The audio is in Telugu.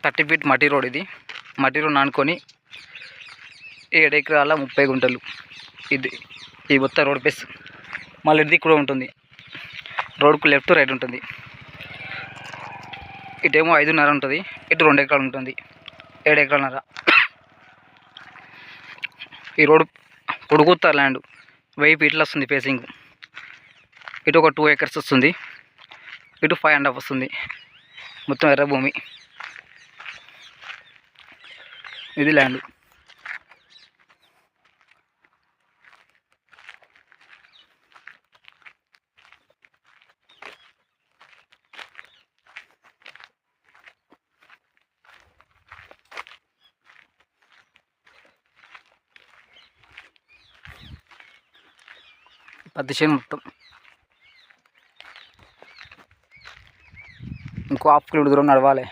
30 ఫీట్ మట్టి రోడ్. ఇది మట్టి రోడ్ నానుకొని 7 ఎకరాల 30 గుంటలు. ఇది ఈ మొత్తం రోడ్ ప్లేస్. మళ్ళీ ఇది కూడా ఉంటుంది. రోడ్కు లెఫ్ట్ రైట్ ఉంటుంది. ఇటేమో 5.5 ఉంటుంది, ఇటు 2 ఎకరాలు ఉంటుంది, 7 ఎకరాలన్నర. ఈ రోడ్ పొడుగుతారు ల్యాండ్ 1000 ఫీట్లు వస్తుంది ఫేసింగ్. ఇటు ఒక 2 ఎకర్స్ వస్తుంది, ఇటు 5.5 వస్తుంది. మొత్తం ఎర్ర భూమి. ఇది ల్యాండ్. పత్తి చేను మొత్తం. ఇంకో ½ కిలోమీటర్ దూరం నడవాలి.